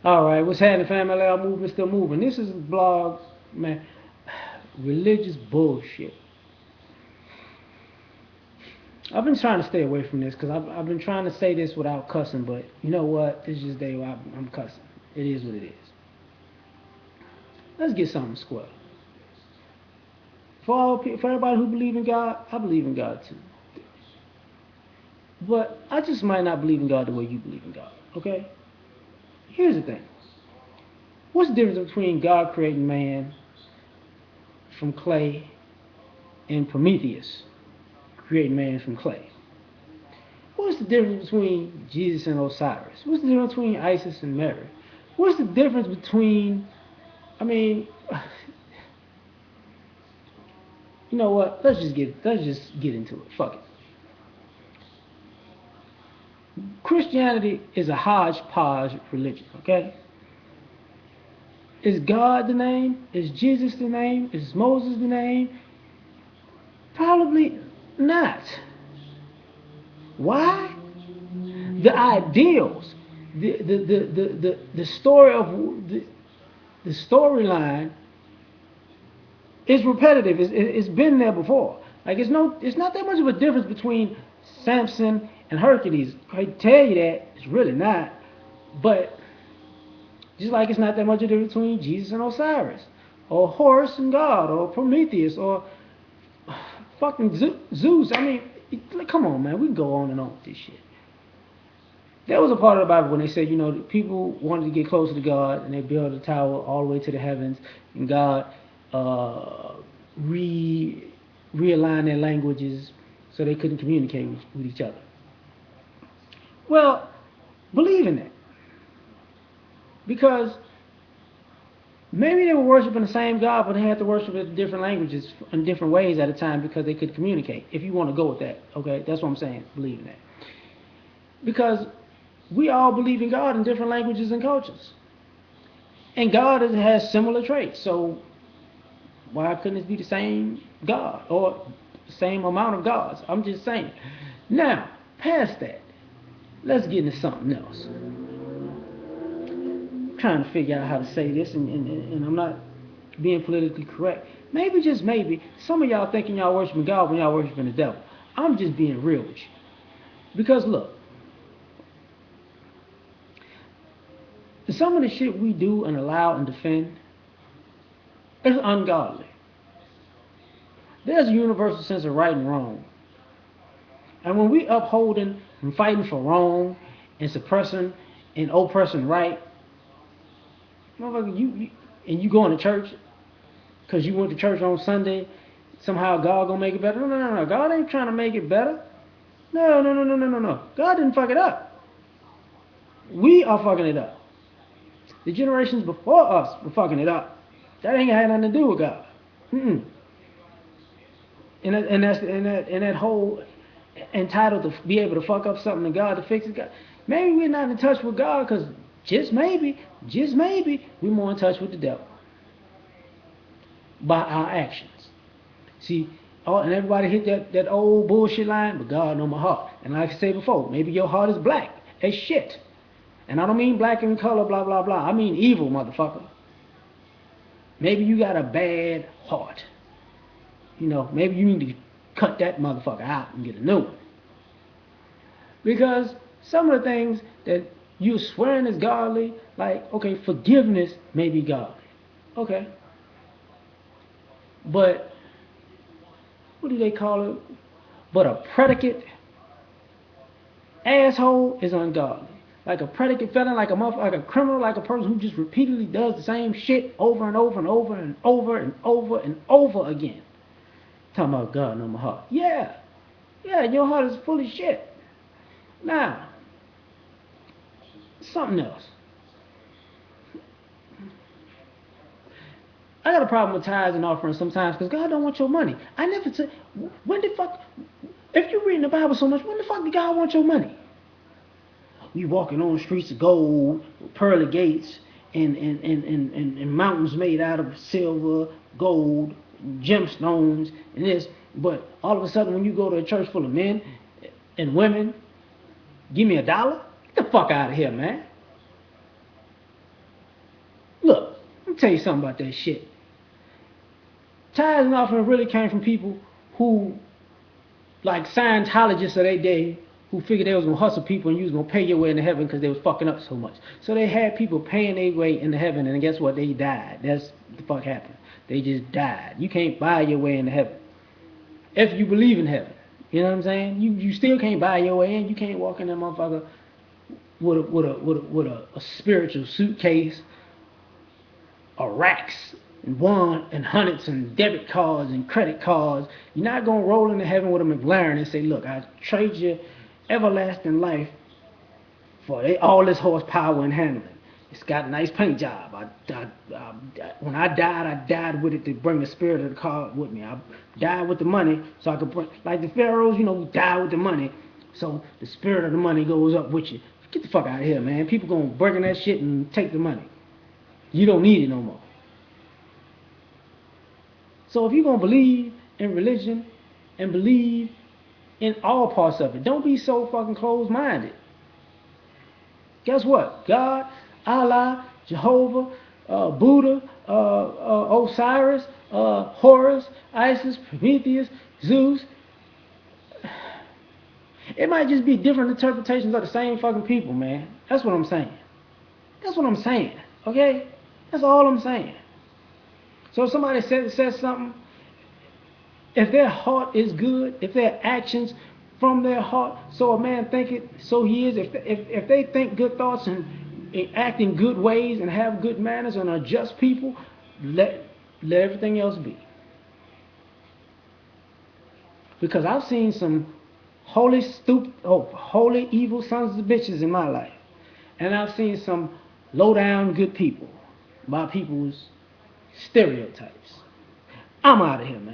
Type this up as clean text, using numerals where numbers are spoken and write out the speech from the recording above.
All right, what's happening, family? L.A.R movement still moving. This is a blog, man. Religious bullshit. I've been trying to stay away from this because I've been trying to say this without cussing, but you know what? This is just day where I'm cussing. It is what it is. Let's get something square. For everybody who believe in God, I believe in God too. But I just might not believe in God the way you believe in God. Okay? Here's the thing. What's the difference between God creating man from clay and Prometheus creating man from clay? What's the difference between Jesus and Osiris? What's the difference between Isis and Mary? What's the difference between, I mean, you know what? Let's just get into it. Fuck it. Christianity is a hodgepodge religion, okay? Is God the name? Is Jesus the name? Is Moses the name? Probably not. Why? The ideals, the story of the storyline is repetitive. It's been there before. Like it's not that much of a difference between Samson and Hercules. I tell you that it's really not. But just like it's not that much of a difference between Jesus and Osiris, or Horus and God, or Prometheus, or fucking Zeus. I mean, like, come on, man. We can go on and on with this shit. There was a part of the Bible when they said, people wanted to get closer to God, and they built a tower all the way to the heavens, and God uh, re realigned their languages so they couldn't communicate with each other. Well, believe in that because maybe they were worshiping the same God, but they had to worship in different languages in different ways at a time because they could communicate. If you want to go with that, okay, that's what I'm saying. Believe in that because we all believe in God in different languages and cultures. And God has similar traits. So why couldn't it be the same God or the same amount of gods? I'm just saying. Now, past that, let's get into something else. I'm trying to figure out how to say this, and I'm not being politically correct. Maybe, just maybe, some of y'all thinking y'all worshiping God when y'all worshiping the devil. I'm just being real with you. Because look, some of the shit we do and allow and defend is ungodly. There's a universal sense of right and wrong. And when we upholding and fighting for wrong and suppressing and oppressing right, motherfucker, and you going to church because you went to church on Sunday, somehow God gonna make it better? No. God ain't trying to make it better. No. God didn't fuck it up. We are fucking it up. The generations before us were fucking it up. That ain't had nothing to do with God. Mm-mm. And that whole entitled to be able to fuck up something to God to fix it. God, maybe we're not in touch with God because just maybe, we're more in touch with the devil by our actions. See, and everybody hit that old bullshit line, but God know my heart. And like I said before, maybe your heart is black as shit. And I don't mean black in color, blah, blah, blah. I mean evil, motherfucker. Maybe you got a bad heart. Maybe you need to cut that motherfucker out and get a new one. Because some of the things that you're swearing is godly, like, okay, forgiveness may be godly. Okay. But, what do they call it? But a predicate asshole is ungodly. Like a predicate felon, like a motherfucker, like a criminal, like a person who just repeatedly does the same shit over and over and over and over and over and over again. Talking about God know my heart. Yeah, your heart is full of shit. Now, something else. I got a problem with tithes and offerings sometimes because God don't want your money. I never said, when the fuck, if you're reading the Bible so much, when the fuck did God want your money? We walking on the streets of gold, pearly gates, and mountains made out of silver, gold, gemstones, and this. But all of a sudden, when you go to a church full of men and women, give me $1? Get the fuck out of here, man. tell you something about that shit. Tithes and offering really came from people who, like Scientologists of their day, who figured they was gonna hustle people and you was gonna pay your way into heaven because they was fucking up so much. So they had people paying their way into heaven, and guess what? They died. That's what the fuck happened. They just died. You can't buy your way into heaven if you believe in heaven. You know what I'm saying? You still can't buy your way in. You can't walk in that motherfucker with a spiritual suitcase, or racks and one and hundreds and debit cards and credit cards. You're not gonna roll into heaven with a McLaren and say, "Look, I trade you everlasting life for all this horsepower and handling. It's got a nice paint job. When I died with it to bring the spirit of the car with me. I died with the money so I could bring, like the pharaohs, died with the money, so the spirit of the money goes up with you." Get the fuck out of here, man. People gonna break in that shit and take the money. You don't need it no more. So if you're gonna believe in religion and believe in all parts of it, don't be so fucking closed-minded. Guess what? God, Allah, Jehovah, Buddha, Osiris, Horus, Isis, Prometheus, Zeus. It might just be different interpretations of the same fucking people, man. That's what I'm saying. That's what I'm saying. Okay? That's all I'm saying. So if somebody says something, if their heart is good, if their actions from their heart, so a man think it, so he is. If they think good thoughts and act in good ways and have good manners and are just people, let everything else be. Because I've seen some holy evil sons of bitches in my life, and I've seen some low down good people by people's stereotypes. I'm out of here, man.